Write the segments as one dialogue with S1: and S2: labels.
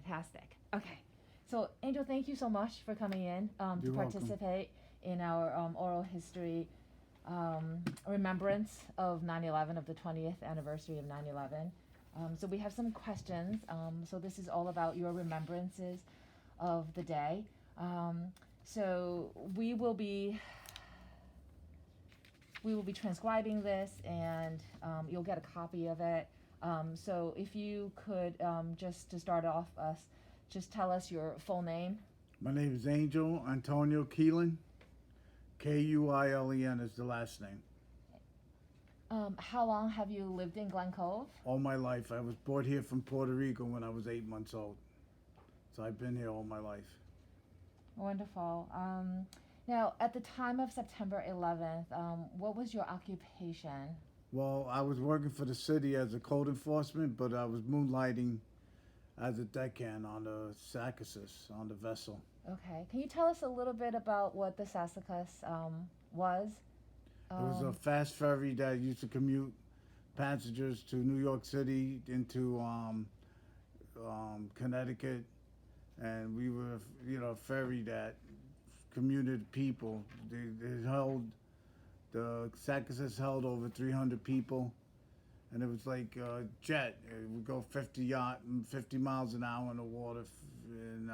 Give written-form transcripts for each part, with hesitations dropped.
S1: Fantastic. Okay. So, Angel, thank you so much for coming in to
S2: You're welcome.
S1: participate in our oral history remembrance of 9/11, of the 20th anniversary of 9/11. So we have some questions. So this is all about your remembrances of the day. So we will be transcribing this, and you'll get a copy of it. So if you could, just to start off us, just tell us your full name.
S2: My name is Angel Antonio Kuilan. Kuilen is the last name.
S1: How long have you lived in Glen Cove?
S2: All my life. I was brought here from Puerto Rico when I was 8 months old. So I've been here all my life.
S1: Wonderful. Now, at the time of September 11th, what was your occupation?
S2: Well, I was working for the city as a code enforcement, but I was moonlighting as a deckhand on the Sacasas, on the vessel.
S1: Okay. Can you tell us a little bit about what the Sassacus was?
S2: It was a
S1: Um,
S2: fast ferry that used to commute passengers to New York City into Connecticut, and we were, a ferry that commuted people. They held the Sacasas held over 300 people, and it was like a jet. It would go 50 miles an hour in the water, and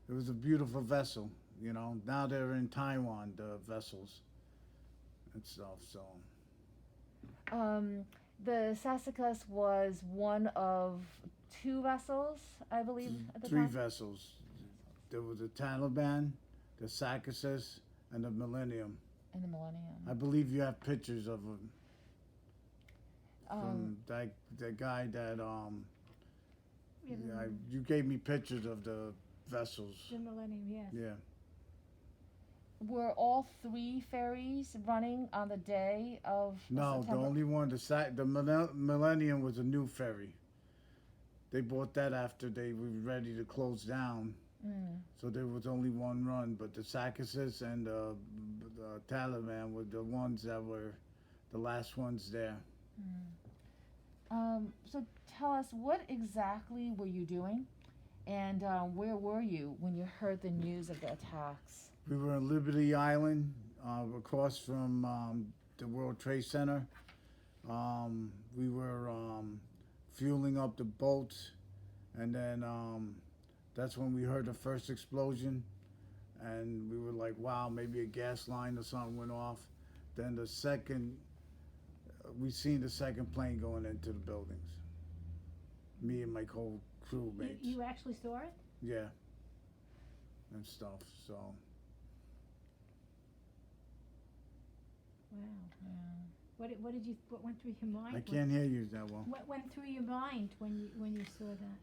S2: it was a beautiful vessel. Now they're in Taiwan, the vessels and stuff. So
S1: um, the Sassacus was one of two vessels, I believe, at the
S2: three
S1: time.
S2: vessels. There was the Taliban, the Sacasas, and the Millennium.
S1: In the Millennium.
S2: I believe you have pictures of them
S1: Um,
S2: from that guy that
S3: Yeah,
S2: yeah, you gave me pictures of the vessels.
S3: the Millennium, yes.
S2: Yeah.
S1: were all three ferries running on the day of
S2: No, the
S1: September?
S2: only one, the Millennium was a new ferry. They bought that after they were ready to close down.
S1: Mm.
S2: So there was only one run, but the Sacasas and the Taliban were the ones that were the last ones there.
S1: So tell us, what exactly were you doing, and where were you when you heard the news of the attacks?
S2: We were in Liberty Island, across from the World Trade Center. We were fueling up the boats, and then that's when we heard the first explosion, and we were like, wow, maybe a gas line or something went off. Then we seen the second plane going into the buildings. Me and my crewmates.
S3: You actually saw it?
S2: Yeah. And stuff, so.
S3: Wow.
S1: Yeah.
S3: What went through your mind?
S2: I can't hear you that well.
S3: What went through your mind when you saw that?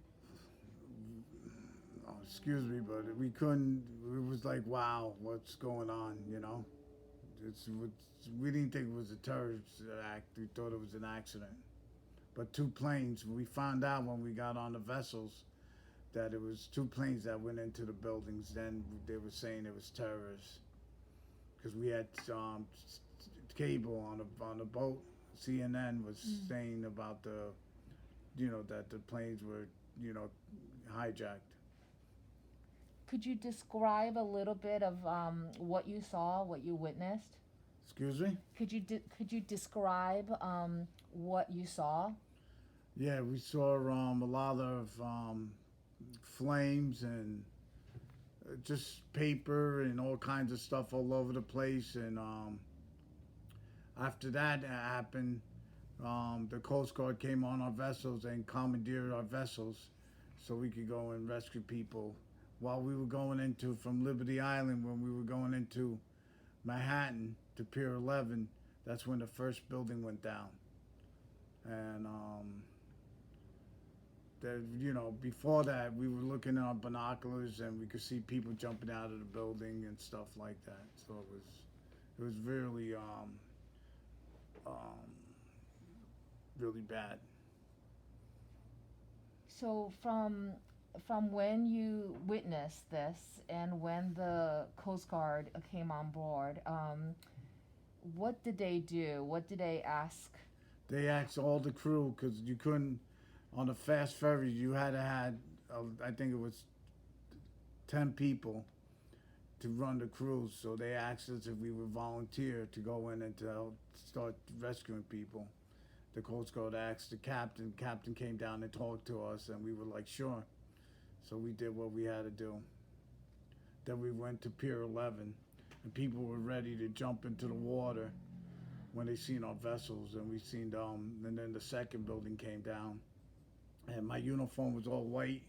S2: Oh, excuse me, but we couldn't. It was like, wow, what's going on? We didn't think it was a terrorist act. We thought it was an accident. But two planes. We found out when we got on the vessels that it was two planes that went into the buildings. Then they were saying it was terrorists because we had cable on the boat. CNN was saying about that the planes were hijacked.
S1: Could you describe a little bit of what you saw, what you witnessed?
S2: Excuse me?
S1: Could you describe what you saw?
S2: Yeah, we saw a lot of flames and just paper and all kinds of stuff all over the place. And after that happened, the Coast Guard came on our vessels and commandeered our vessels so we could go and rescue people. While we were going from Liberty Island, when we were going into Manhattan to Pier 11, that's when the first building went down. And before that, we were looking at our binoculars and we could see people jumping out of the building and stuff like that. So it was really really bad.
S1: So from when you witnessed this and when the Coast Guard came on board, what did they do? What did they ask?
S2: They asked all the crew because you couldn't. on the fast ferry, you had to had, I think it was 10 people to run the cruise. So they asked us if we would volunteer to go in and to help start rescuing people. The Coast Guard asked the captain. Captain came down and talked to us, and we were like, sure. So we did what we had to do. Then we went to Pier 11, and people were ready to jump into the water when they seen our vessels, and we seen and then the second building came down, and my uniform was all white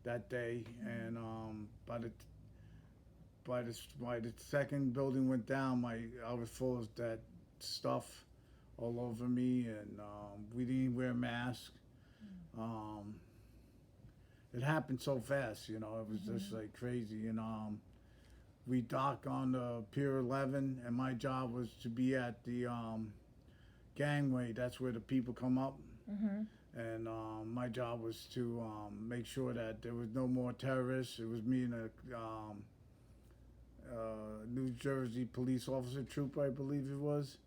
S2: that day, and by the second building went down, I was full of that stuff all over me, and we didn't wear masks. It happened so fast, you know. It was just like crazy, you know. We docked on the Pier 11, and my job was to be at the gangway. That's where the people come up. And my job was to make sure that there was no more terrorists. It was me and a New Jersey police officer trooper, I believe it was.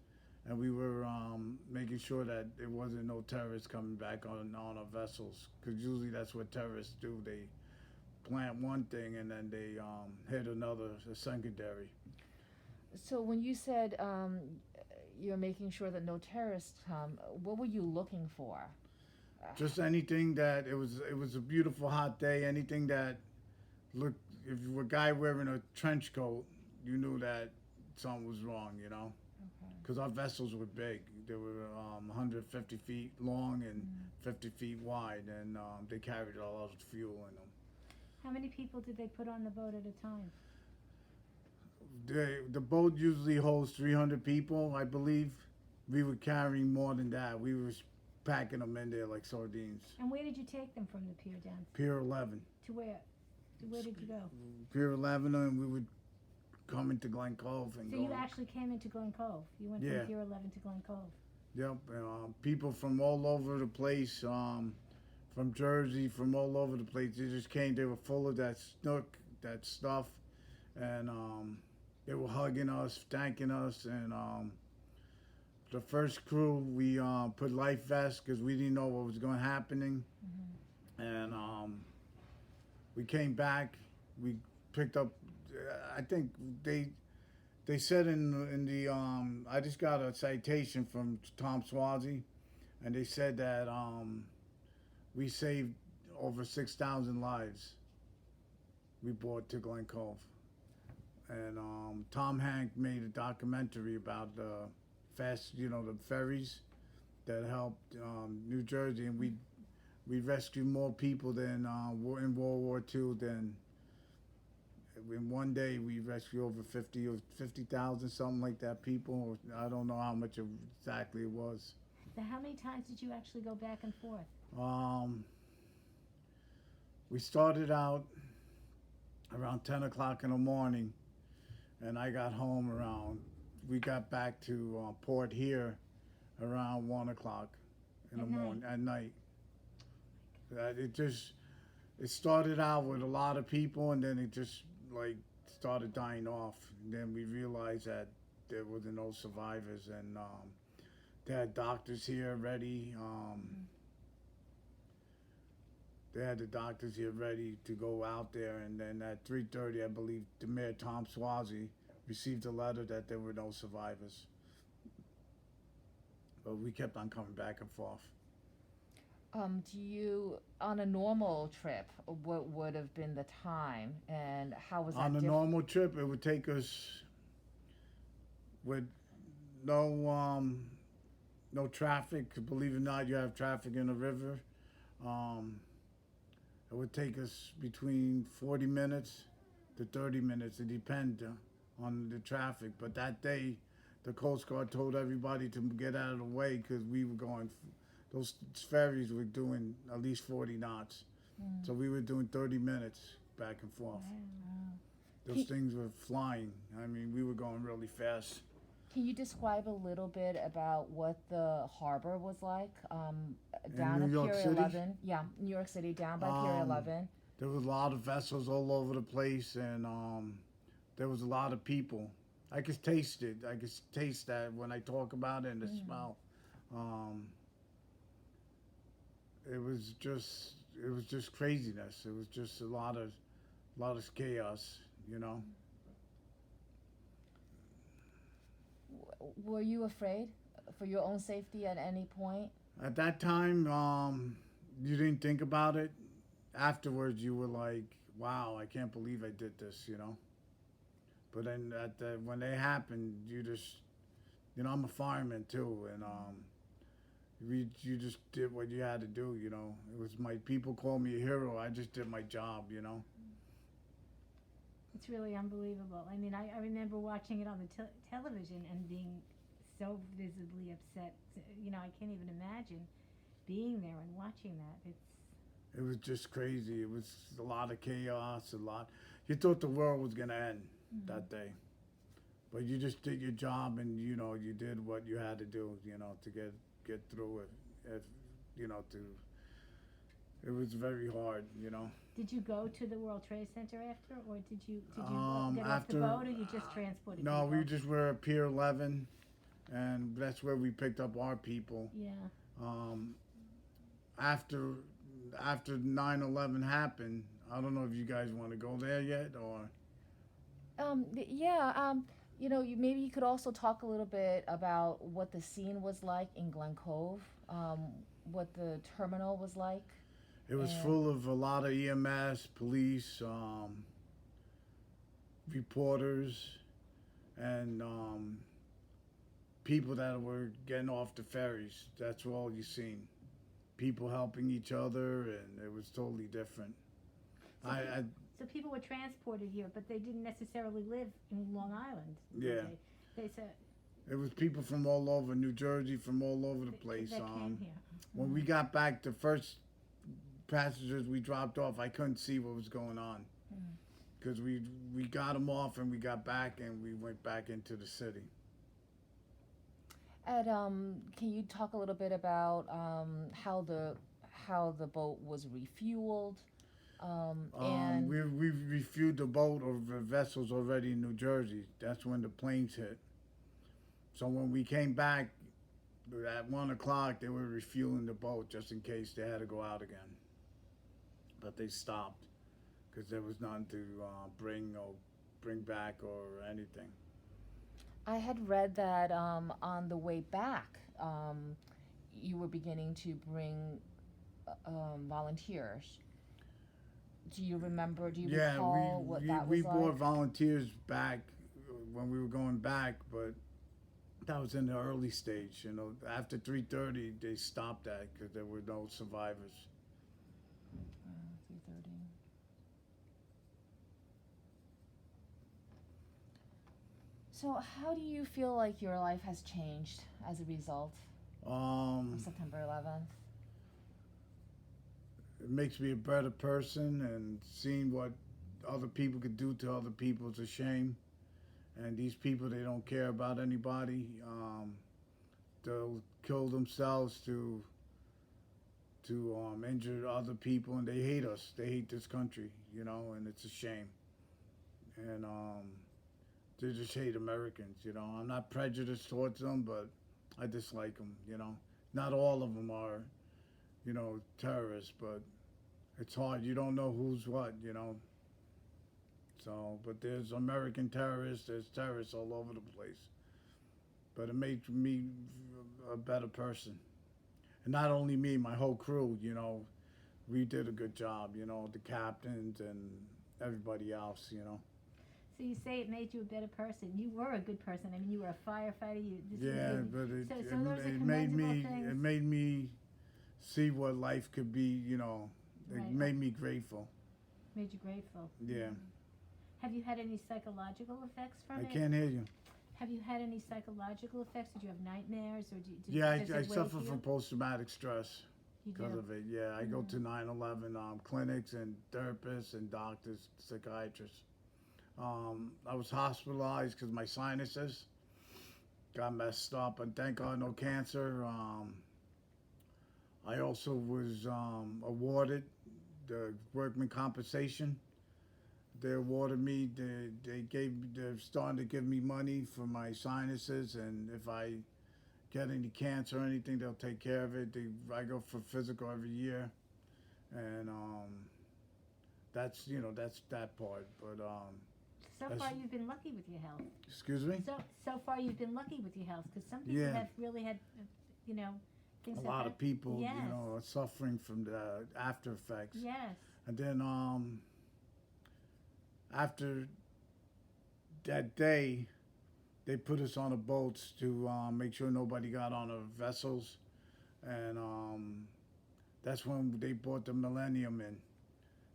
S2: And we were making sure that there wasn't no terrorists coming back on our vessels. Because usually that's what terrorists do. They plant one thing and then they hit another, a secondary.
S1: So when you said you're making sure that no terrorists come, what were you looking for?
S2: Just anything that, it was a beautiful hot day, anything that looked, if you were a guy wearing a trench coat, you knew that something was wrong, you know? Because our vessels were big. They were 150 feet long and 50 feet wide, and they carried a lot of fuel in them.
S3: How many people did they put on the boat at a time?
S2: The boat usually holds 300 people, I believe. We were carrying more than that. We were packing them in there like sardines.
S3: And where did you take them from the pier down?
S2: Pier 11.
S3: To where? To where did you go?
S2: Pier 11, and we would come into Glen Cove and
S3: So
S2: go.
S3: you actually came into Glen Cove. You went
S2: Yeah.
S3: from Pier 11 to Glen Cove.
S2: Yep, and, people from all over the place, from Jersey, from all over the place. They just came. They were full of that snook, that stuff, and they were hugging us, thanking us. And the first crew, we put life vests because we didn't know what was going to happening. And we came back. We picked up. I think they said in the I just got a citation from Tom Swazi, and they said that we saved over 6,000 lives. We brought to Glen Cove, and Tom Hank made a documentary about the the ferries that helped New Jersey, and we rescued more people than in World War II than. In one day, we rescued over 50,000, something like that, people. I don't know how much exactly it was.
S3: So how many times did you actually go back and forth?
S2: We started out around 10 o'clock in the morning, and I got home we got back to port here around 1 o'clock in the morning, at night. It started out with a lot of people, and then it just started dying off. And then we realized that there were no survivors, and they had doctors here ready. They had the doctors here ready to go out there, and then at 3:30, I believe, the mayor, Tom Swazi, received a letter that there were no survivors. But we kept on coming back and forth.
S1: Do you, on a normal trip, what would have been the time, and how was that
S2: On a normal trip, it would take us with no traffic. Believe it or not, you have traffic in the river. It would take us between 40 minutes to 30 minutes. It depends on the traffic. But that day, the Coast Guard told everybody to get out of the way because we were going. Those ferries were doing at least 40 knots. So we were doing 30 minutes back and forth. Those things were flying. I mean, we were going really fast.
S1: Can you describe a little bit about what the harbor was like down
S2: New
S1: at
S2: York
S1: Pier
S2: City?
S1: 11? Yeah, New York City, down by Pier 11.
S2: There was a lot of vessels all over the place, and there was a lot of people. I could taste it. I could taste that when I talk about it and the smell. it was just craziness. It was just a lot of chaos, you know.
S1: Were you afraid for your own safety at any point?
S2: At that time, you didn't think about it. Afterwards, you were like, "Wow, I can't believe I did this," you know. But then when they happened, you just, you know, I'm a fireman too, and you just did what you had to do, you know. It was my people call me a hero. I just did my job, you know.
S3: It's really unbelievable. I mean, I remember watching it on the television and being so visibly upset. You know, I can't even imagine being there and watching that.
S2: It was just crazy. It was a lot of chaos, a lot. You thought the world was gonna end that day, but you just did your job, and you know you did what you had to do, you know, to get through it. If you know, it was very hard, you know.
S3: Did you go to the World Trade Center after, or did you get off
S2: After
S3: the boat, or you just transported
S2: no,
S3: people?
S2: we just were at Pier 11, and that's where we picked up our people.
S3: Yeah.
S2: Um, after 9/11 happened, I don't know if you guys want to go there yet or.
S1: Yeah. You know, maybe you could also talk a little bit about what the scene was like in Glen Cove, what the terminal was like.
S2: It was
S1: And-
S2: full of a lot of EMS, police, reporters, and people that were getting off the ferries. That's all you seen. People helping each other, and it was totally different. I
S3: So people were transported here, but they didn't necessarily live in Long Island. did
S2: Yeah.
S3: They said
S2: it was people from all over New Jersey, from all over the place.
S3: that came here.
S2: When we got back, the first passengers we dropped off, I couldn't see what was going on because we got them off and we got back and we went back into the city.
S1: And can you talk a little bit about how the boat was refueled? And
S2: We refueled the boat or the vessels already in New Jersey. That's when the planes hit. So when we came back at 1 o'clock, they were refueling the boat just in case they had to go out again. But they stopped because there was none to bring back or anything.
S1: I had read that on the way back, you were beginning to bring volunteers. Do you remember? Do you recall what that was
S2: we
S1: like?
S2: brought volunteers back when we were going back, but that was in the early stage. You know, after 3:30, they stopped that because there were no survivors.
S1: 3:30. So, how do you feel like your life has changed as a result of September 11th?
S2: It makes me a better person, and seeing what other people could do to other people is a shame. And these people, they don't care about anybody. They'll kill themselves to injure other people, and they hate us. They hate this country, you know, and it's a shame. And they just hate Americans, you know. I'm not prejudiced towards them, but I dislike them, you know. Not all of them are, you know, terrorists, but it's hard. You don't know who's what, you know. So, but there's American terrorists, there's terrorists all over the place. But it made me a better person. And not only me, my whole crew, you know, we did a good job, you know, the captains and everybody else, you know.
S3: So you say it made you a better person. You were a good person. I mean, you were a firefighter.
S2: But
S3: so those are
S2: it made
S3: commendable
S2: me
S3: things.
S2: it made me see what life could be, you know. It
S3: Right.
S2: made me grateful.
S3: Made you grateful.
S2: Yeah.
S3: Have you had any psychological effects from
S2: I
S3: it?
S2: can't hear you.
S3: Have you had any psychological effects? Did you have nightmares, or did
S2: Yeah,
S3: does it
S2: I
S3: weigh
S2: suffer
S3: for
S2: from
S3: you?
S2: post-traumatic stress
S3: You
S2: because
S3: do.
S2: of it. Yeah, I go to 9/11 clinics and therapists and doctors, psychiatrists. I was hospitalized because my sinuses got messed up, and thank God no cancer. I also was awarded the workman compensation. They awarded me. They're starting to give me money for my sinuses, and if I get any cancer or anything, they'll take care of it. I go for physical every year, and that's that's that part. But
S3: So
S2: that's-
S3: far, you've been lucky with your health.
S2: excuse me.
S3: So far, you've been lucky with your health, because some people
S2: Yeah.
S3: have really had, things
S2: A
S3: that
S2: lot of people,
S3: Yes.
S2: are suffering from the after effects.
S3: Yes.
S2: And then after that day, they put us on the boats to make sure nobody got on the vessels, and that's when they brought the Millennium in,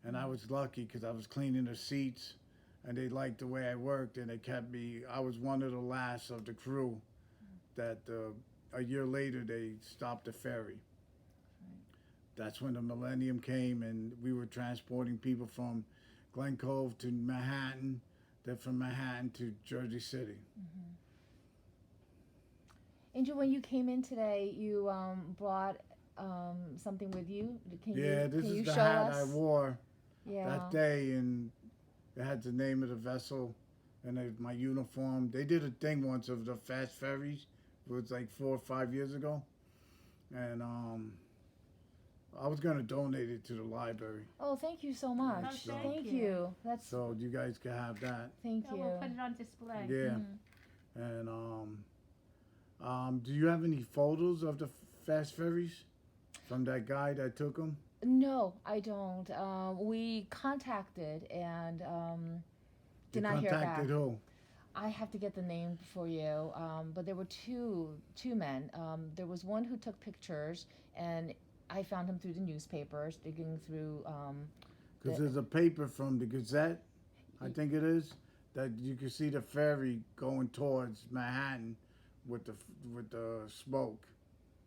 S2: and I was lucky because I was cleaning the seats, and they liked the way I worked, and they kept me. I was one of the last of the crew that a year later they stopped the ferry. That's when the Millennium came, and we were transporting people from Glen Cove to Manhattan, then from Manhattan to Jersey City.
S1: Angel, when you came in today, you brought something with you. Can
S2: This
S1: you
S2: is the
S1: show
S2: hat
S1: us?
S2: I wore
S1: Yeah.
S2: that day, and it had the name of the vessel and my uniform. They did a thing once of the fast ferries. It was like 4 or 5 years ago, and I was gonna donate it to the library,
S1: Oh, thank you so much.
S2: Oh,
S3: thank
S1: you.
S3: you.
S1: That's
S2: so you guys can have that.
S1: thank
S3: Oh,
S1: you.
S3: we'll put it on display.
S2: Yeah,
S1: Mhm.
S2: and do you have any photos of the fast ferries from that guy that took them?
S1: No, I don't. We contacted and did not hear back.
S2: Contacted who?
S1: I have to get the name for you. But there were two men. There was one who took pictures, and I found him through the newspapers, digging through.
S2: Because there's a paper from the Gazette, I think it is, that you can see the ferry going towards Manhattan with the smoke.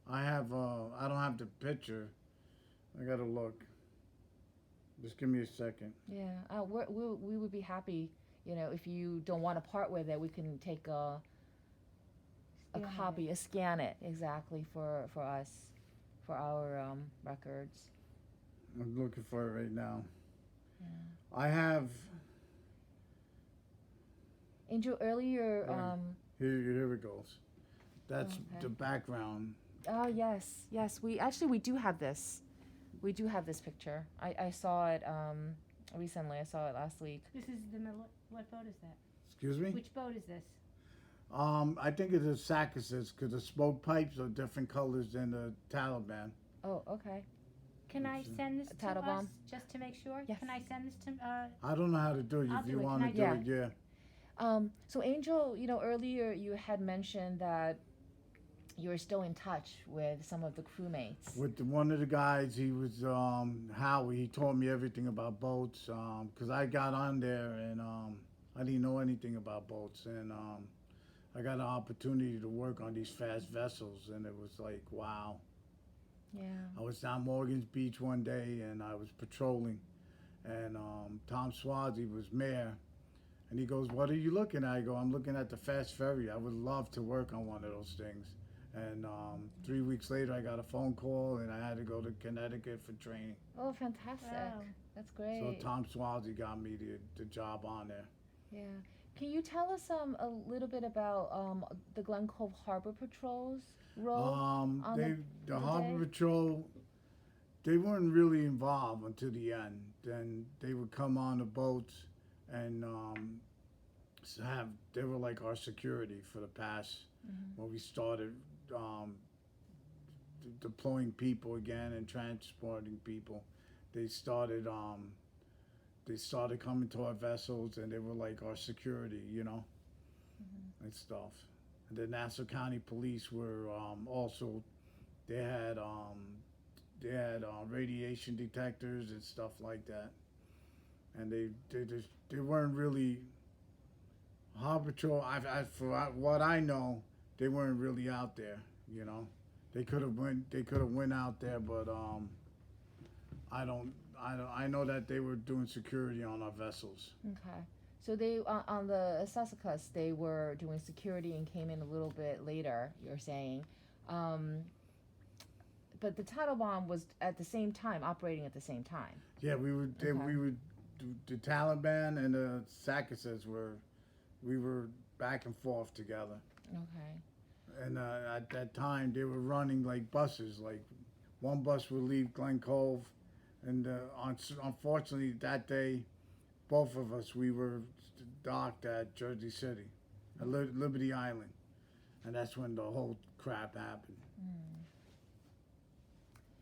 S2: I don't have the picture. I gotta look. Just give me a second.
S1: Yeah, we would be happy. If you don't want to part with it, we can take a
S3: Scan it.
S1: copy, scan it exactly for us, for our records.
S2: I'm looking for it right now.
S1: Yeah.
S2: I have
S1: Angel, earlier.
S2: Right. Here it goes. That's
S1: Okay.
S2: the background.
S1: Oh yes. We do have this. We do have this picture. I saw it recently. I saw it last week.
S3: This is what boat is that?
S2: Excuse me.
S3: Which boat is this?
S2: I think it's a Sackuses because the smoke pipes are different colors than the Taliban.
S1: Oh, okay.
S3: Can I send this to
S1: Tattle
S3: us
S1: bomb?
S3: just to make sure?
S1: Yes.
S3: Can I send this to?
S2: I don't know how to do it.
S3: I'll
S2: If
S3: do
S2: you
S3: it.
S2: want to
S3: Can
S2: do
S1: I
S2: it,
S1: do
S2: yeah.
S1: So Angel, earlier you had mentioned that you were still in touch with some of the crewmates.
S2: With one of the guys, he was Howie. He taught me everything about boats because I got on there and I didn't know anything about boats, and I got an opportunity to work on these fast vessels, and it was like, wow.
S1: Yeah.
S2: I was down Morgan's Beach one day, and I was patrolling, and Tom Swazi was mayor, and he goes, "What are you looking at?" I go, "I'm looking at the fast ferry. I would love to work on one of those things." And 3 weeks later, I got a phone call, and I had to go to Connecticut for training.
S1: Oh, fantastic.
S3: Wow.
S1: That's great.
S2: So Tom Swazi got me the job on there.
S1: Yeah. Can you tell us a little bit about the Glen Cove Harbor Patrol's role? on
S2: The
S1: the
S2: Harbor
S1: day?
S2: Patrol, they weren't really involved until the end. Then they would come on the boats and they were like our security for the past when we started deploying people again and transporting people. They started coming to our vessels, and they were like our security, and stuff. And the Nassau County Police were also, they had radiation detectors and stuff like that. And they weren't really Harbor Patrol. For what I know, they weren't really out there. They could have went out there, but I know that they were doing security on our vessels.
S1: Okay. So they on the Sessicus, they were doing security and came in a little bit later. You're saying, but the Tattle Bomb was at the same time operating at the same time.
S2: Yeah, we would.
S1: Okay.
S2: We would. The Taliban and the Sackuses we were back and forth together.
S1: Okay.
S2: and at that time they were running like buses. Like one bus would leave Glen Cove, and unfortunately that day, both of us we were docked at Jersey City, at Liberty Island, and that's when the whole crap happened.
S1: Mm.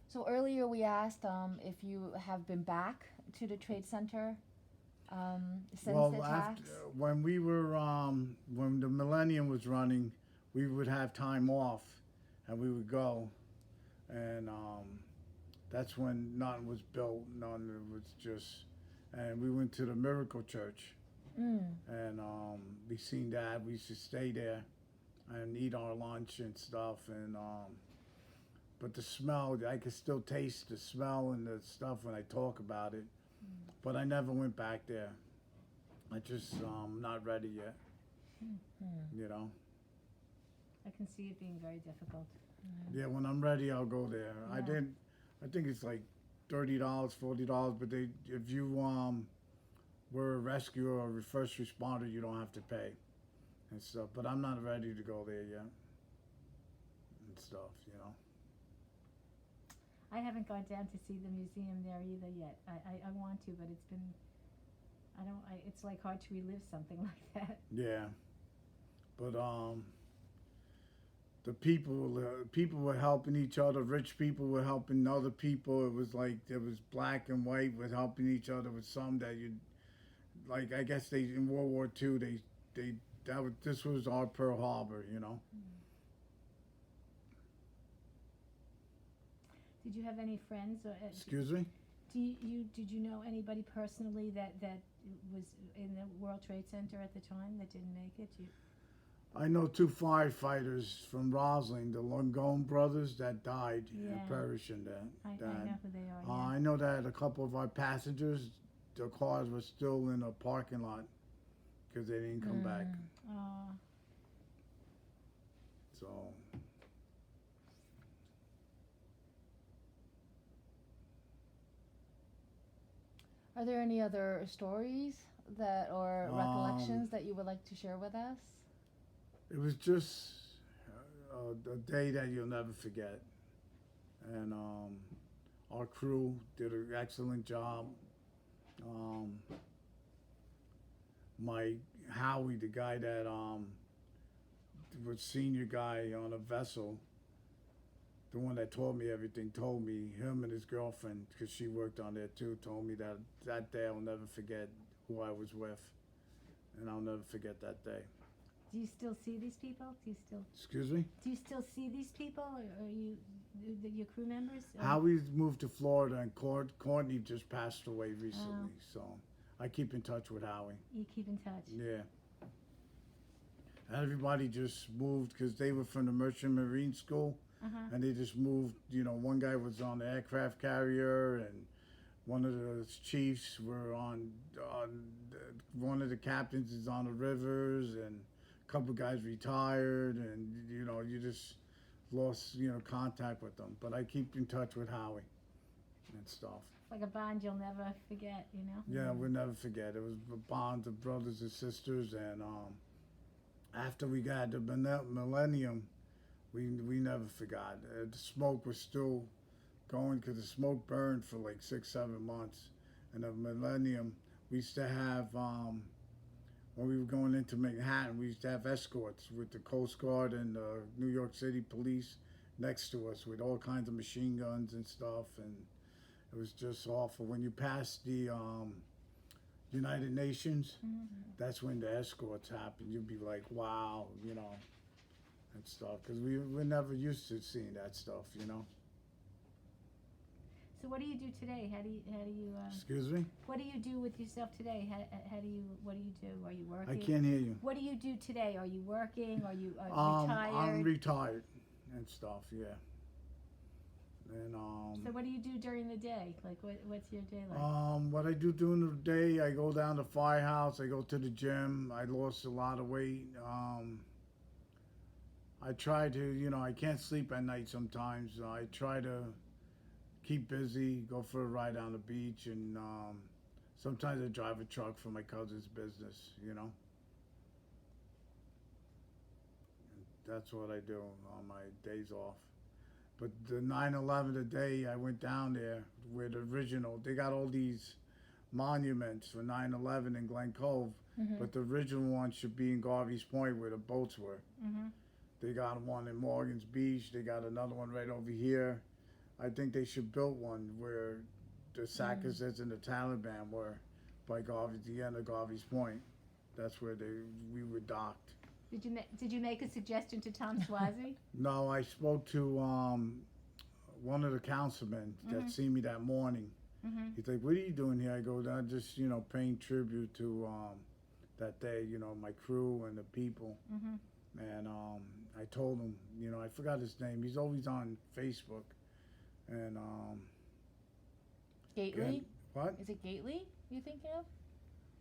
S1: So earlier we asked if you have been back to the Trade Center since the attacks.
S2: When we were when the Millennium was running, we would have time off, and we would go, and that's when nothing was built. None. It was just, and we went to the Miracle Church, and we seen that. We used to stay there, and eat our lunch and stuff, and but the smell, I could still taste the smell and the stuff when I talk about it. But I never went back there. I just not ready yet. You know.
S3: I can see it being very difficult.
S2: Yeah, when I'm ready, I'll go there.
S3: Yeah.
S2: I think it's like $30, $40, but if you were a rescuer or a first responder, you don't have to pay and stuff. But I'm not ready to go there yet and stuff. You know.
S3: I haven't gone down to see the museum there either yet. I want to, but it's been, it's like hard to relive something like that.
S2: Yeah, but the people were helping each other. Rich people were helping other people. It was like there was black and white were helping each other with some that you, like I guess they in World War II this was our Pearl Harbor, you know.
S3: Did you have any friends or?
S2: Excuse me?
S3: Did you know anybody personally that was in the World Trade Center at the time that didn't make it?
S2: I know 2 firefighters from Roslyn, the Langone brothers, that died and perished in that.
S3: I know who they are. Yeah.
S2: I know that a couple of our passengers, their cars were still in a parking lot because they didn't come back. So.
S1: Are there any other stories that or recollections that you would like to share with us?
S2: It was just a day that you'll never forget, and our crew did an excellent job. My Howie, the guy that was senior guy on a vessel, the one that told me everything, told me, him and his girlfriend, because she worked on there too, told me that day I'll never forget who I was with, and I'll never forget that day.
S3: Do you still see these people?
S2: Excuse me?
S3: Do you still see these people, or are you your crew members?
S2: Howie's moved to Florida, and Courtney just passed away recently, so I keep in touch with Howie.
S3: You keep in touch.
S2: Yeah. Everybody just moved because they were from the Merchant Marine School, and they just moved. You know, one guy was on the aircraft carrier, and one of the chiefs were on one of the captains is on the rivers, and a couple guys retired, and you know, you just lost contact with them. But I keep in touch with Howie and stuff.
S3: Like a bond you'll never forget, you know?
S2: Yeah, we'll never forget. It was a bond of brothers and sisters, and after we got the Millennium, we never forgot. The smoke was still going because the smoke burned for like 6-7 months. And the Millennium, we used to have, when we were going into Manhattan, we used to have escorts with the Coast Guard and the New York City police next to us with all kinds of machine guns and stuff. And it was just awful. When you pass the United Nations, that's when the escorts happen. You'd be like, wow, and stuff. Because we're never used to seeing that stuff,
S3: So what do you do today? How do you
S2: Excuse me?
S3: What do you do with yourself today? What do you do? Are you working?
S2: I can't hear you.
S3: What do you do today? Are you working? Are you retired?
S2: I'm retired and stuff, yeah. And
S3: so what do you do during the day? Like what's your day like?
S2: What I do during the day, I go down to the firehouse, I go to the gym. I lost a lot of weight. I try to, I can't sleep at night sometimes. I try to keep busy, go for a ride on the beach, and sometimes I drive a truck for my cousin's business, That's what I do on my days off. But the 9/11, the day I went down there, where the original, they got all these monuments for 9/11 in Glen Cove, but the original one should be in Garvey's Point where the boats were.
S3: Mhm.
S2: They got one in Morgan's Beach. They got another one right over here. I think they should build one where the Sackers and the Taliban were by Garvey, the end of Garvey's Point. That's where we were docked.
S3: Did you make a suggestion to Tom Swazi?
S2: No, I spoke to one of the councilmen that seen me that morning.
S3: Mm-hmm.
S2: He's like, "What are you doing here?" I go, "I'm just, paying tribute to that day, my crew and the people."
S3: Mm-hmm.
S2: And I told him, I forgot his name. He's always on Facebook. And
S1: Gately?
S2: what?
S1: Is it Gately you thinking of?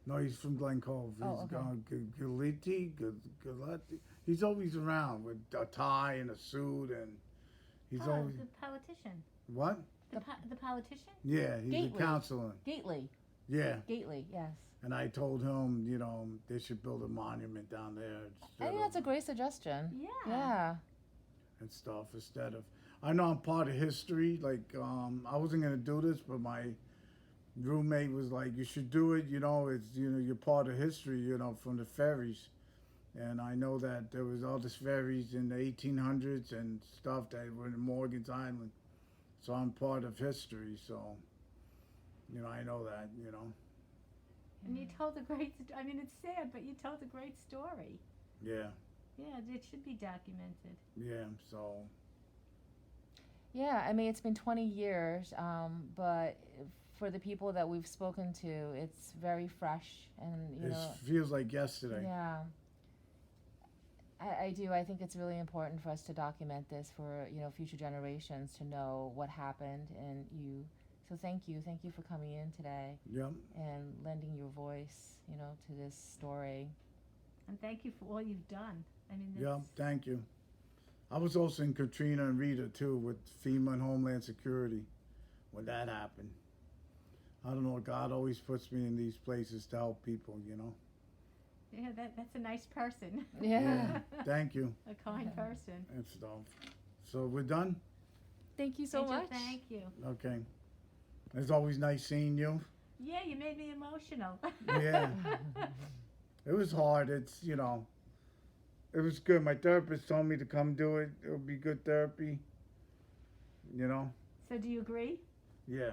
S2: No, he's from Glen Cove.
S1: Oh,
S2: He's
S1: okay.
S2: Galiti. He's always around with a tie and a suit, and he's
S3: Oh,
S2: always
S3: the politician.
S2: what?
S3: The politician?
S2: Yeah, he's
S1: Gately.
S2: a councilor.
S1: Gately.
S2: Yeah,
S1: Gately, yes.
S2: and I told him, they should build a monument down there.
S1: I think that's a great suggestion.
S3: Yeah.
S1: Yeah.
S2: And stuff instead of. I know I'm part of history. Like I wasn't gonna do this, but my roommate was like, "You should do it. It's you're part of history. From the ferries." And I know that there was all these ferries in the 1800s and stuff that were in Morgan's Island. So I'm part of history. So I know that.
S3: And you told a great, I mean, it's sad, but you told a great story.
S2: Yeah,
S3: Yeah, it should be documented.
S2: yeah. So
S1: Yeah, I mean, it's been 20 years, but for the people that we've spoken to, it's very fresh and,
S2: it feels like yesterday.
S1: yeah. I do. I think it's really important for us to document this for, future generations to know what happened and so thank you. Thank you for coming in today
S2: Yep.
S1: and lending your voice, to this story.
S3: And thank you for all you've done. I mean,
S2: Yep. Thank you. I was also in Katrina and Rita too with FEMA and Homeland Security when that happened. I don't know. God always puts me in these places to help people.
S3: yeah, that's a nice person.
S1: Yeah.
S2: Thank you
S3: A kind person.
S2: and stuff. So we're done.
S1: Thank you so
S3: Angel,
S1: much.
S3: Thank you.
S2: Okay. It's always nice seeing you.
S3: Yeah, you made me emotional.
S2: Yeah. It was hard. It's it was good. My therapist told me to come do it. It'll be good therapy.
S3: So do you agree?
S2: Yeah.